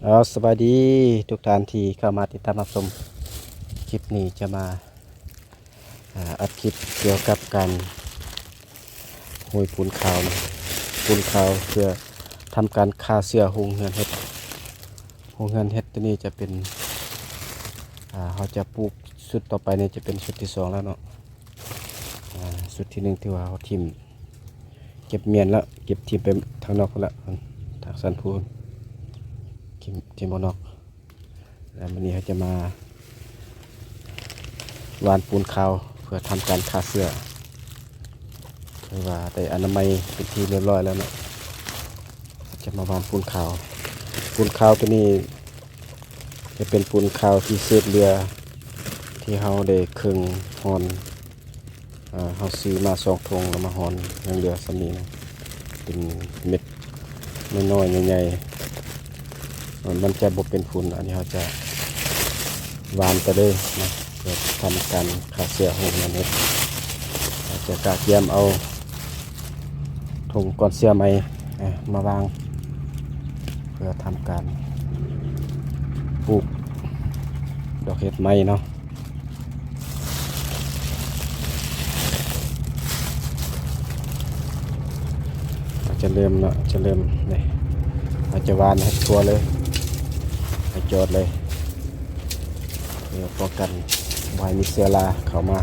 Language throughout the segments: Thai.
สวัสดีทุกท่านที่เข้ามาติดตามรับชมคลิปนี้จะมาอัดคลิปเกี่ยวกับการห้อยปูนขาวนะปูนขาวเพื่อทำการฆ่าเชื้อโฮงเฮือนเห็ดโฮงเฮือนเห็ดตัวนี้จะเป็นเขาจะปลูกชุดต่อไปเนี่ยจะเป็นชุดที่สองแล้วเนาะชุดที่หนึ่งที่ว่าเขาทิ่มเก็บเมียนแล้วเก็บทิ่มไปทางนอกแล้วทางสันพูนทิ่มบนนอกแล้ววันนี้เขาจะมาวานปูนขาวเพื่อทำการฆ่าเชื้อคือว่าได้อนามัยเป็นที่เรียบร้อยแล้วเนาะจะมาวานปูนขาวตัวนี้จะเป็นปูนขาวที่เศษเรือที่เขาได้เครื่องหอนเขาซื้อมา2 ถุงแล้วมาหอนยังเหลือสำนีนะเป็นเม็ดน้อยๆใหญ่ๆมันจะบกเป็นฝุ่นอันนี้เขาจะวานไปเลยนะเพื่อทำการฆ่าเชื้อของมันเองจะกะเกียมเอาถุงก้อนเชื้อไหมมาวางเพื่อทำการปลูกดอกเห็ดไหมเนาะจะเริ่มเนาะจะเริ่มเลยเราจะวานให้ทั่วเลยให้จอดเลยเพื่อป้องกันไว้มีเชื้อราเข้ามา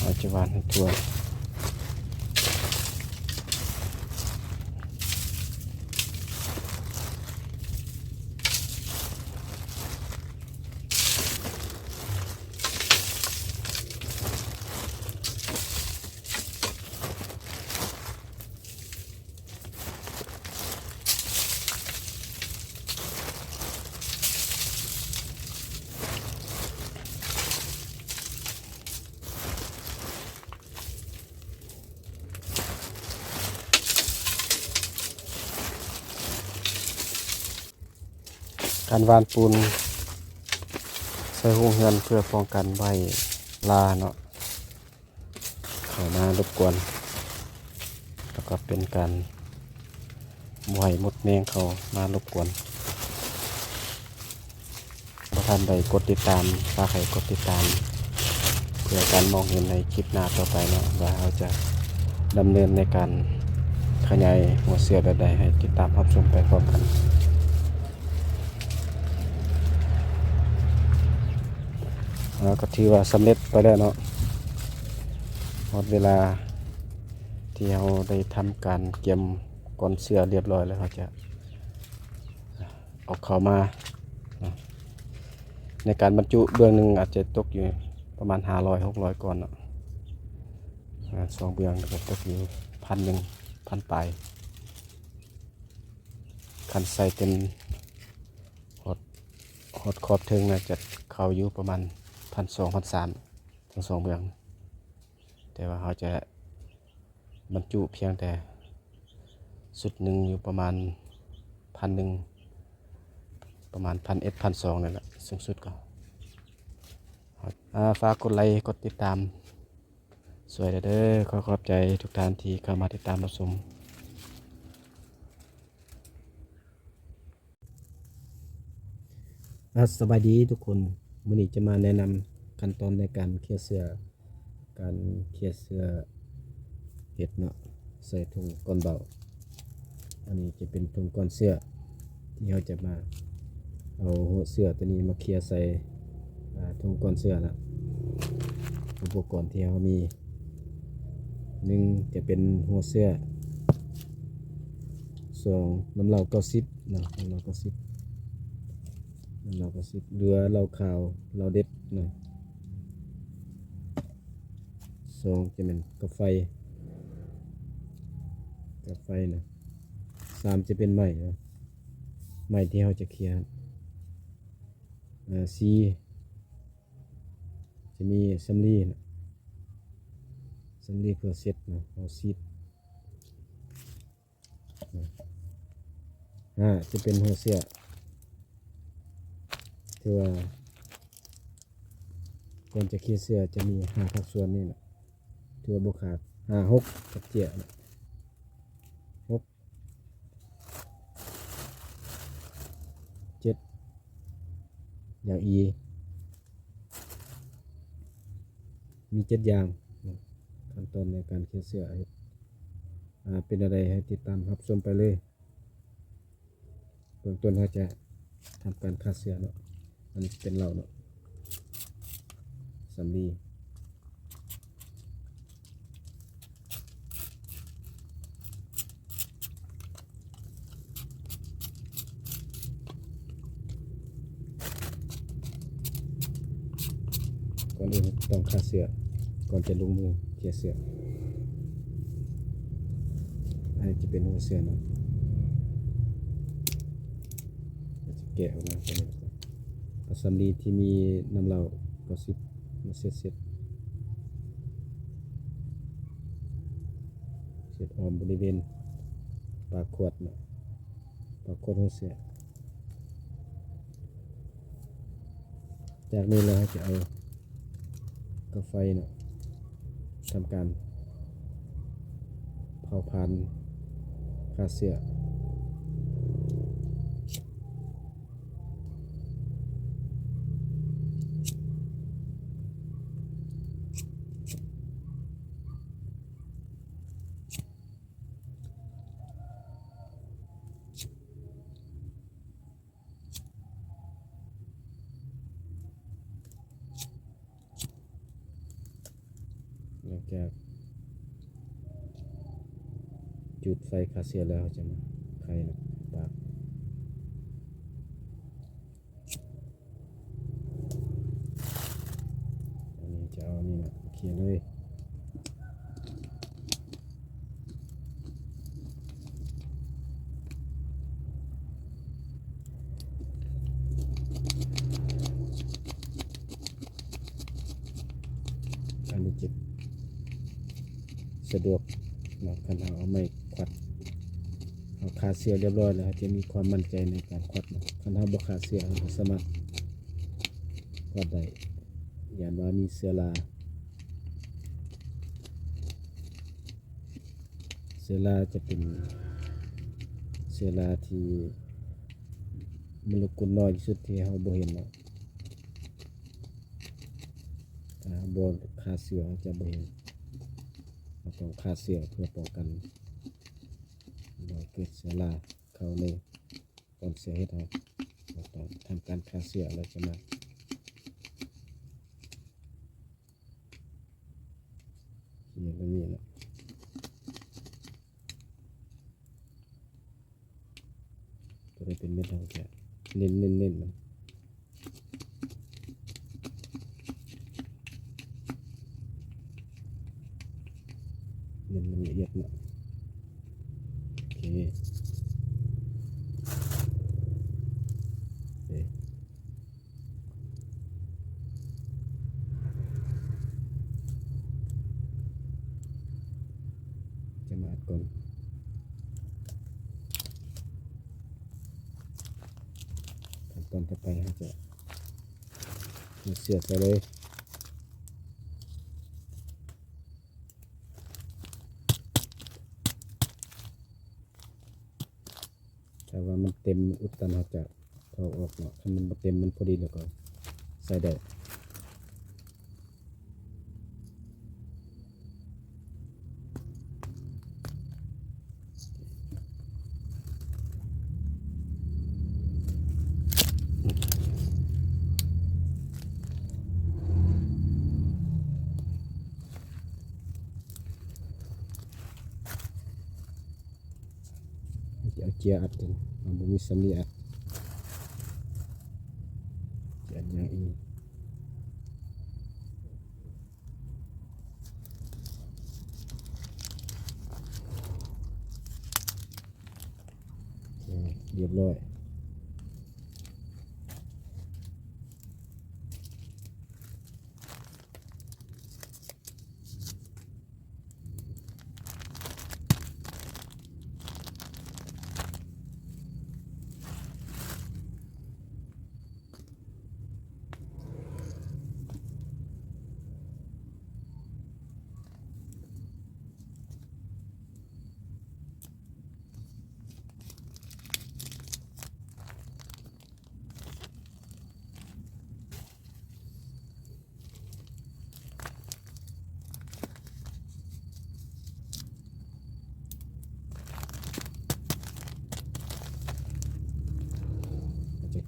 เราจะวานให้ทั่วการวานปูนใส่ห้องเฮือนเพื่อป้องกันไว้ลาเนาะเข้ามารบกวนแล้วก็เป็นการไว้มดแมงเขามารบกวนถ้าท่านใดกดติดตามถ้าใครกดติดตามเพื่อการมองเห็นในคลิปหน้าต่อไปเนาะว่าเราจะดำเนินในการขยายหัวเสือแบบใดให้ติดตามรับชมไปพร้อมกันแล้วก็ถือว่าสำเร็จไปแล้วเนาะหมดเวลาที่เราได้ทำการเก็บก้อนเสือเรียบร้อยแล้วเราจะเอาเข้ามาในการบรรจุเบื้องหนึ่งอาจจะตกอยู่ประมาณ500-600 ก้อนเนาะ2 เบื้องก็ตกอยู่1,000 ปลายคันใส่เต็มหดขอบถึงนะจะเข้าอยู่ประมาณ1,200-1,300ทั้ง2 เบื้องแต่ว่าเขาจะบรรจุเพียงแต่สุดหนึ่งอยู่ประมาณ1,000ประมาณ1,100-1,200นั่นแหละสูงสุดก็ฝากกดไลค์กดติดตามสวยเด้อขอขอบใจทุกท่านที่เข้ามาติดตามรับชมสวัสดีทุกคนวันนี้จะมาแนะนำขั้นตอนในการเคลียร์เสื้อเห็ดเนาะใส่ถุงก้อนเบาอันนี้จะเป็นถุงก้อนเสื้อที่เราจะมาเอาหัวเสื้อตัวนี้มาเคลียร์ใส่ถุงก้อนเสื้อนะอุปกรณ์ที่เรามี1จะเป็นหัวเสื้อ2น้ำเหล้า90เนาะน้ำเหล้า90เรือเหล้าขาวเหล้าเด็ดเนาะ2จะเป็นกาแฟนะ3จะเป็นไม้นะไม้ที่เราจะเคลียร์4จะมีสำลีนะเพื่อเซ็ตนะเอาซีด5จะเป็นหัวเสื้อ ถือว่าก่อนจะขี้เสื้อจะมี5ภาคส่วนนี่แหละถือว่าบ่ขาด5 6กับเจียนะ6 7อย่าง E มี7อย่างขั้นตอนในการขี้เสื้อเป็นอะไรให้ติดตามรับชมไปเลยเบื้องต้นเราจะทำการคาเสื้อเนาะอันนี้เป็นเราเนาะสำลีก่อนอื่นต้องคาเสื้อก่อนจะลงมือเขี่ยเสื้ออันนี้จะเป็นหัวเสื้อเนาะจะแกะออกมาเป็นเอาสำลีที่มีน้ำเหล้าก็สิบมาเสร็จออมบริเวณปากขวดเนาะปากขวดหัวเสื้อจากนี้เราจะเอากาไฟเนาะทำการเผาผลาญคาเสื้อหลังจากจุดไฟคาเสื้อแล้วจะมาไขนะปากอันนี้จะเอานี่นะเขียนเลยอันนี้จะสะดวกเนาะคันเอาไม้ควัดเอาคาเสื้อเรียบร้อยแล้วจะมีความมั่นใจในการควัดเนาะคันเอาบ่คาเสื้อเราสามารถควัดได้อย่างว่ามีเสื้อราจะเป็นเสื้อราที่โมเลกุลน้อยที่สุดที่เราบ่เห็นเนาะบ่คาเสื้อเราจะบ่เห็นเราต้องคาเสื้อเพื่อป้องกันบ่เกิดเชื้อราเข้าในก้อนเสื้อเฮ็ดเราต้องทำการคาเสื้อแล้วจะมาเขียนแบบนี้นะตัวนี้เป็นเม็ดเราจะเน้นมันเน้นมันละเอียดเนาะโอเคจะมาอัดก่อนขั้นตอนต่อไปเราจะเสียบไปเลยถ้าว่ามันเต็มอุดตันเราจะเอาออกเนาะถ้ามันบ่เต็มมันพอดีแล้วก็ใส่ได้จะเอาเกียร์อัดกันมันบ่มีสำลีอัดจะอัดอย่างอีกเรียบร้อย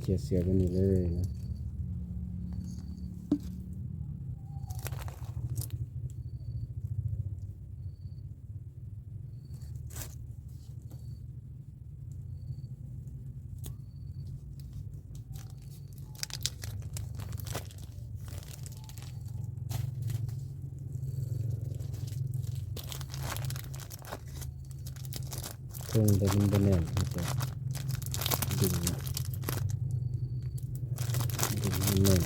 เทียเสือกันนี่เลยนะเครื่องแต่มันบ่แน่นมันจะดึงนะดึงมันแน่น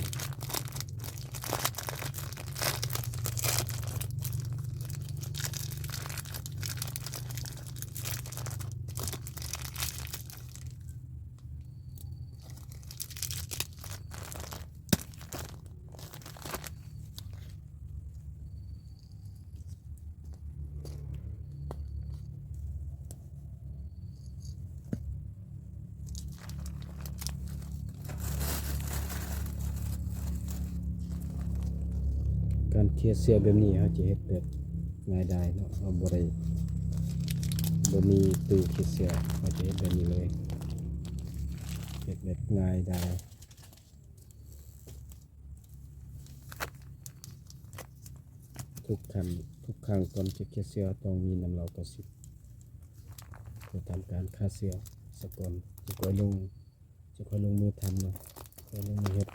การเทียเสือแบบนี้เขาจะเฮ็ดแบบง่ายดายเนาะเราบ่มีตู้เทียเสือเขาจะเฮ็ดแบบนี้เลยเฮ็ดแบบง่ายดายทุกครั้งตอนจะเทียเสือต้องมีน้ำเหลากระสิบเพื่อทำการฆ่าเสือสะก่อนจะค่อยลงมือทำเนาะค่อยลงมือเฮ็ด